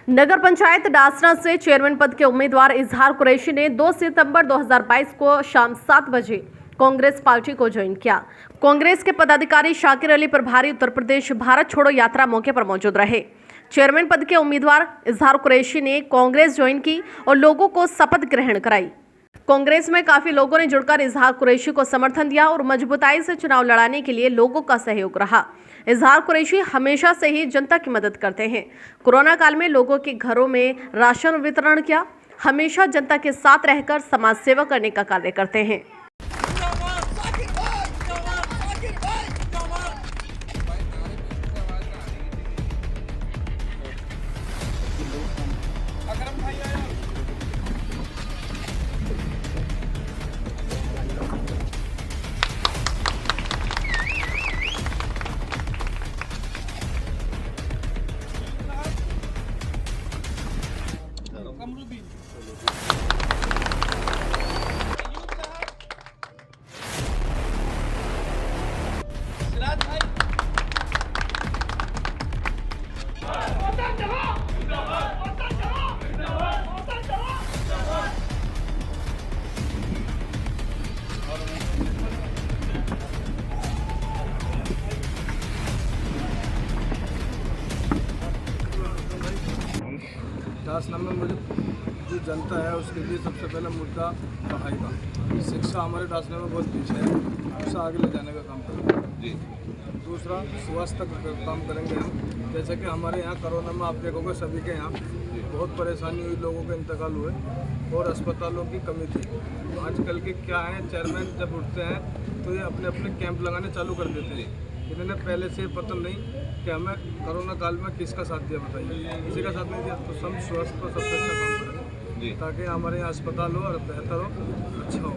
नगर पंचायत डासना से चेयरमैन पद के उम्मीदवार इजहार कुरैशी ने 2 सितंबर 2022 को शाम 7 बजे कांग्रेस पार्टी को ज्वाइन किया। कांग्रेस के पदाधिकारी शाकिर अली प्रभारी उत्तर प्रदेश भारत छोड़ो यात्रा मौके पर मौजूद रहे। चेयरमैन पद के उम्मीदवार इजहार कुरैशी ने कांग्रेस ज्वाइन की और लोगों को शपथ ग्रहण कराई। कांग्रेस में काफी लोगों ने जुड़कर इजहार कुरैशी को समर्थन दिया और मजबूताई से चुनाव लड़ाने के लिए लोगों का सहयोग रहा। इजहार कुरैशी हमेशा से ही जनता की मदद करते हैं। कोरोना काल में लोगों के घरों में राशन वितरण किया, हमेशा जनता के साथ रहकर समाज सेवा करने का कार्य करते हैं। डासना में मुझे जो जनता है उसके लिए सबसे पहला मुद्दा पढ़ाई का। शिक्षा हमारे डासना में बहुत पीछे है, उसे आगे ले जाने का काम करेंगे। दूसरा स्वास्थ्य का काम करेंगे हम, जैसे कि हमारे यहाँ कोरोना में आप देखोगे सभी के यहाँ बहुत परेशानी हुई, लोगों के इंतकाल हुए और अस्पतालों की कमी थी। आजकल के क्या है, चेयरमैन जब उठते हैं तो ये अपने अपने कैंप लगाने चालू कर देते हैं। इन्होंने पहले से पता नहीं कि हमें कोरोना काल में किसका साथ दिया, बताइए। किसी का साथ नहीं दिया तो हम स्वास्थ्य को सबसे अच्छा काम करेंगे ताकि हमारे यहाँ अस्पताल हो और बेहतर हो, अच्छा हो।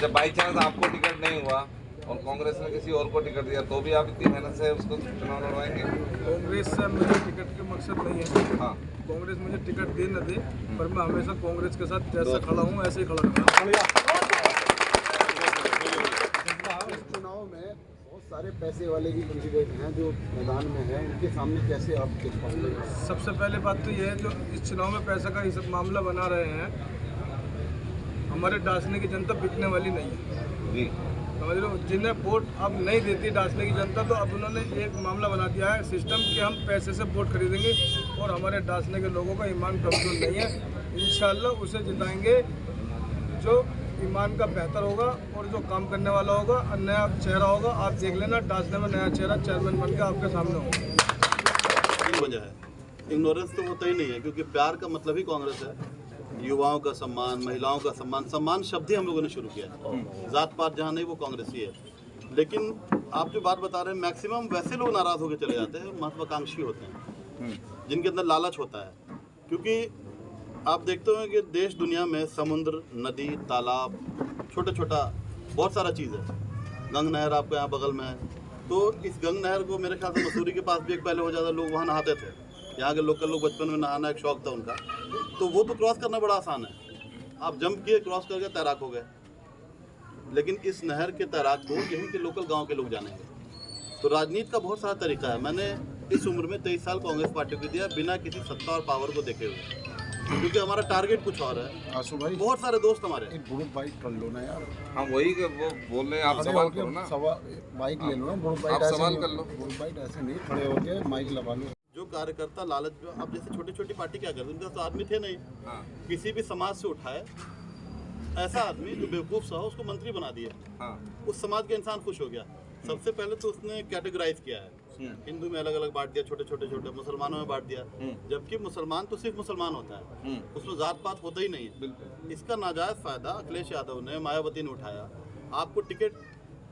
जब बाई चांस आपको टिकट नहीं हुआ और कांग्रेस ने किसी और को टिकट दिया तो भी आप इतनी मेहनत से उसको चुनाव लड़वाएंगे? कांग्रेस से मुझे टिकट के मकसद नहीं है। हाँ, कांग्रेस मुझे टिकट दे न दे, पर मैं हमेशा कांग्रेस के साथ जैसा खड़ा हूँ ऐसे ही खड़ा रहूँगा। चुनाव में बहुत सारे पैसे वाले भी कैंडिडेट हैं जो मैदान में हैं, उनके सामने कैसे आप देख पाएंगे? सबसे पहले बात तो ये है, जो इस चुनाव में पैसा का सब मामला बना रहे हैं, हमारे डासने की जनता बिकने वाली नहीं है जी। समझ लो, जिन्हें वोट अब नहीं देती डासने की जनता, तो अब उन्होंने एक मामला बना दिया है सिस्टम कि हम पैसे से वोट खरीदेंगे और हमारे डासने के लोगों का ईमान कमजोर नहीं है। इंशाल्लाह उसे जिताएंगे जो ईमान का बेहतर होगा और जो काम करने वाला होगा, नया चेहरा होगा। आप देख लेना, डासने में नया चेहरा चेयरमैन बन के आपके सामने होगा। वजह है, इग्नोरेंस तो होता ही नहीं है, क्योंकि प्यार का मतलब ही कांग्रेस है। युवाओं का सम्मान, महिलाओं का सम्मान, सम्मान शब्द ही हम लोगों ने शुरू किया है। जात पात जहाँ नहीं वो कांग्रेस ही है। लेकिन आप जो बात बता रहे हैं, मैक्सिमम वैसे लोग नाराज होकर चले जाते हैं, महत्वाकांक्षी होते हैं, जिनके अंदर लालच होता है। क्योंकि आप देखते हो कि देश दुनिया में समुद्र, नदी, तालाब, छोटा छोटा बहुत सारा चीज़ है। गंग नहर आपको यहाँ बगल में है, तो इस गंग नहर को मेरे ख्याल से मसूरी के पास भी एक पहले हो जाता, लोग वहाँ नहाते थे। यहाँ के लोकल लोग बचपन में नहाना एक शौक था उनका, तो वो तो क्रॉस करना बड़ा आसान है। आप जंप किए, क्रॉस करके तैराक हो गए। लेकिन इस नहर के तैराक को यहीं के लोकल गाँव के लोग जानेंगे। तो राजनीति का बहुत सारा तरीका है। मैंने इस उम्र में 23 साल कांग्रेस पार्टी को दिया बिना किसी सत्ता और पावर को देखे हुए, क्योंकि हमारा टारगेट कुछ और है। आंसू भाई, बहुत सारे दोस्त हमारे। एक ग्रुप बाइक कर लो ना यार। हाँ वही के वो बोल रहे हैं, आप सवाल करो ना। बाइक ले लो ना, ग्रुप बाइक। आप सवाल कर लो। ग्रुप बाइक ऐसे नहीं, खड़े होके माइक लगा लो। जो कार्यकर्ता लालच, अब जैसे छोटी छोटी पार्टी क्या करते हैं, उनके तो आदमी थे नहीं। हाँ, किसी भी समाज से उठाए ऐसा आदमी जो बेवकूफ़ सा हो, उसको मंत्री बना दिया। हाँ, उस समाज का इंसान खुश हो गया। सबसे पहले तो उसने कैटेगराइज किया है, हिंदू में अलग अलग बांट दिया, छोटे छोटे छोटे, मुसलमानों में बांट दिया। जबकि मुसलमान तो सिर्फ मुसलमान होता है, उसमें जात पात होता ही नहीं है। इसका नाजायज फायदा अखिलेश यादव ने, मायावती ने उठाया। आपको टिकट,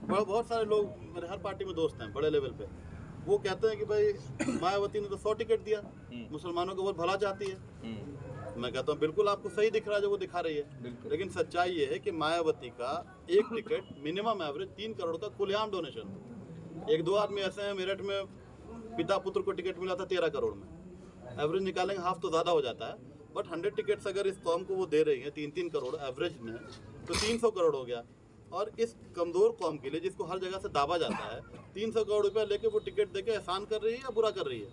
बहुत सारे लोग मेरे हर पार्टी में दोस्त हैं बड़े लेवल पे, वो कहते हैं कि भाई मायावती ने तो 100 टिकट दिया, मुसलमानों को बहुत भला चाहती है। मैं कहता हूँ बिल्कुल आपको सही दिख रहा है जो वो दिखा रही है। लेकिन सच्चाई ये है कि मायावती का एक टिकट मिनिमम एवरेज 3 करोड़ का खुलेआम डोनेशन। एक दो आदमी ऐसे हैं, मेरठ में पिता पुत्र को टिकट मिला था 13 करोड़ में। एवरेज निकालेंगे हाफ तो ज़्यादा हो जाता है, बट 100 टिकट्स अगर इस कौम को वो दे रही हैं 3-3 करोड़ एवरेज में, तो 300 करोड़ हो गया। और इस कमज़ोर कौम के लिए, जिसको हर जगह से दाबा जाता है, 300 करोड़ रुपया लेके वो टिकट देके एहसान कर रही है या बुरा कर रही है?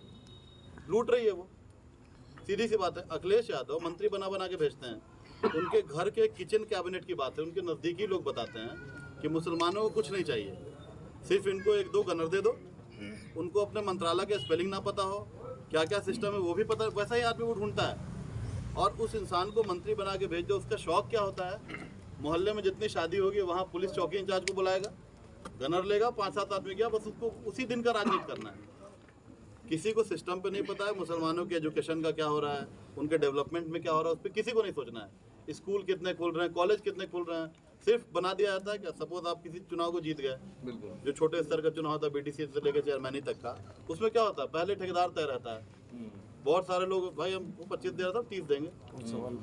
लूट रही है वो। सीधी सी बात है, अखिलेश यादव मंत्री बना बना के भेजते हैं। उनके घर के किचन कैबिनेट की बात है, उनके नज़दीकी लोग बताते हैं कि मुसलमानों को कुछ नहीं चाहिए, सिर्फ इनको 1-2 गनर दे दो। उनको अपने मंत्रालय के स्पेलिंग ना पता हो, क्या क्या सिस्टम है वो भी पता, वैसा ही आदमी वो ढूंढता है और उस इंसान को मंत्री बना के भेज दो। उसका शौक क्या होता है, मोहल्ले में जितनी शादी होगी वहाँ पुलिस चौकी इंचार्ज को बुलाएगा, गनर लेगा, 5-7 आदमी गया, बस उसको उसी दिन का राजनीति करना है। किसी को सिस्टम पे नहीं पता है, मुसलमानों के एजुकेशन का क्या हो रहा है, उनके डेवलपमेंट में क्या हो रहा है, उस पर किसी को नहीं सोचना है। स्कूल कितने खुल रहे हैं, कॉलेज कितने खुल रहे हैं, सिर्फ बना दिया जाता है। क्या सपोज आप किसी चुनाव को जीत गए, बिल्कुल जो छोटे स्तर का चुनाव होता है BDC से लेकर चेयरमैनी तक का, उसमें क्या होता है, पहले ठेकेदार तय रहता है। बहुत सारे लोग भाई हम 25 दे रहा था 30 देंगे,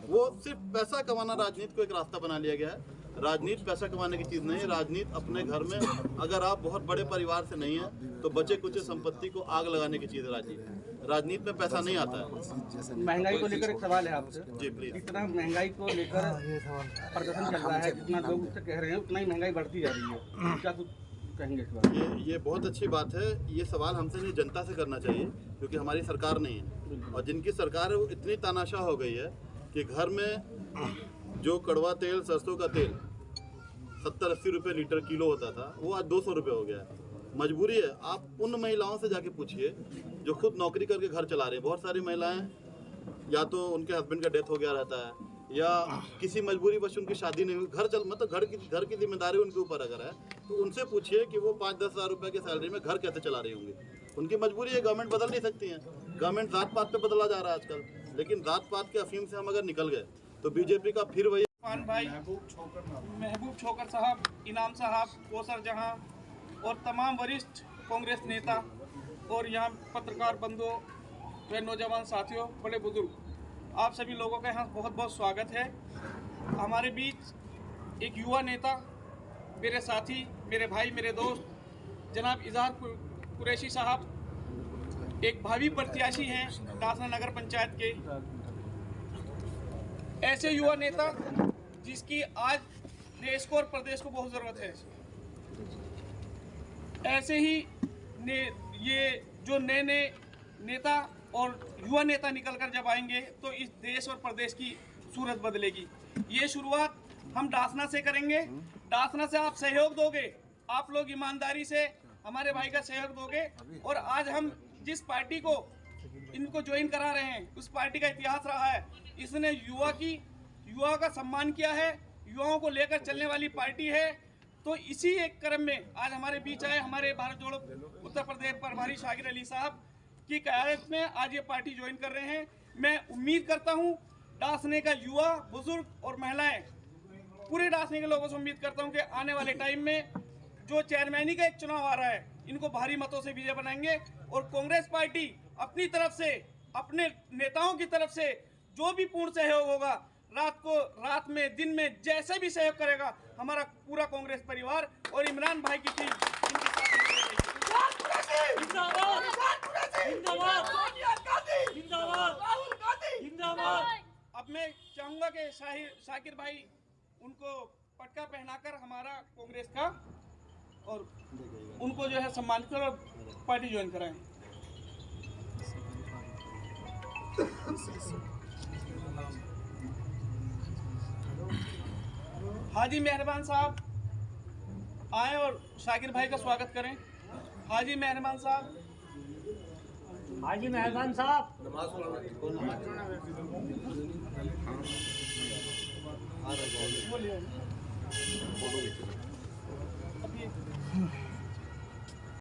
वो सिर्फ पैसा कमाना राजनीति को एक रास्ता बना लिया गया है। राजनीति पैसा कमाने की चीज़ नहीं है। राजनीति अपने घर में अगर आप बहुत बड़े परिवार से नहीं है तो बचे कुछ संपत्ति को आग लगाने की चीज़ है राजनीति। राजनीति में पैसा नहीं आता है। महंगाई को लेकर एक सवाल है आपसे। जी प्लीज। इतना महंगाई को लेकर प्रदर्शन चल रहा है, जितना लोग उससे कह रहे हैं उतना ही महंगाई बढ़ती जा रही है, क्या कुछ कहेंगे इस बार? ये बहुत अच्छी बात है। ये सवाल हमसे नहीं, जनता से करना चाहिए, क्योंकि हमारी सरकार नहीं है। और जिनकी सरकार है वो इतनी तानाशाह हो गई है कि घर में जो कड़वा तेल, सरसों का तेल 70-80 रुपये लीटर किलो होता था, वो आज 200 रुपये हो गया है। मजबूरी है। आप उन महिलाओं से जाके पूछिए जो खुद नौकरी करके घर चला रहे हैं। बहुत सारी महिलाएं या तो उनके हस्बैंड का डेथ हो गया रहता है या किसी मजबूरी वश उनकी शादी नहीं हुई, मतलब घर की जिम्मेदारी उनके ऊपर अगर है तो उनसे पूछिए कि वो 5-10 हज़ार रुपये की सैलरी में घर कैसे चला रही होंगी। उनकी मजबूरी है, गवर्नमेंट बदल नहीं सकती है। गवर्नमेंट जात पात पे बदला जा रहा है आजकल, लेकिन जात पात के अफीम से हम अगर निकल गए तो बीजेपी का फिर वही। भाई महबूब छोकर साहब, इनाम साहब, कोसर जहां और तमाम वरिष्ठ कांग्रेस नेता और यहाँ पत्रकार बंधुओं व नौजवान साथियों, बड़े बुजुर्ग, आप सभी लोगों का यहाँ बहुत बहुत स्वागत है। हमारे बीच एक युवा नेता, मेरे साथी, मेरे भाई, मेरे दोस्त जनाब इजहार कुरैशी साहब एक भावी प्रत्याशी हैं दासना नगर पंचायत के। ऐसे युवा नेता जिसकी आज देश को और प्रदेश को बहुत ज़रूरत है। ऐसे ही ये जो नए नए नेता और युवा नेता निकलकर जब आएंगे तो इस देश और प्रदेश की सूरत बदलेगी। ये शुरुआत हम दासना से करेंगे। दासना से आप सहयोग दोगे, आप लोग ईमानदारी से हमारे भाई का सहयोग दोगे। और आज हम जिस पार्टी को इनको ज्वाइन करा रहे हैं उस पार्टी का इतिहास रहा है। इसने युवा का सम्मान किया है, युवाओं को लेकर चलने वाली पार्टी है। तो इसी एक क्रम में आज हमारे बीच आए हमारे भारत जोड़ो उत्तर प्रदेश प्रभारी शाकिर अली साहब की क़यादत में आज ये पार्टी ज्वाइन कर रहे हैं। मैं उम्मीद करता हूँ दासने का युवा, बुजुर्ग और महिलाएं, पूरे दासने के लोगों से उम्मीद करता हूँ कि आने वाले टाइम में जो चेयरमैनी का एक चुनाव आ रहा है इनको भारी मतों से विजय बनाएंगे। और कांग्रेस पार्टी अपनी तरफ से, अपने नेताओं की तरफ से जो भी पूर्ण सहयोग होगा, रात में दिन में जैसे भी सहयोग करेगा, हमारा पूरा कांग्रेस परिवार और इमरान भाई की टीम अब मैं चाहूंगा कि शाकिर भाई उनको पटका पहनाकर हमारा कांग्रेस का और उनको जो है सम्मानित कर और पार्टी ज्वाइन कराएं। हाजी मेहरबान साहब आए और शाकिर भाई का स्वागत करें। हाजी मेहरबान साहब, हाजी मेहरबान साहब, बोलिए।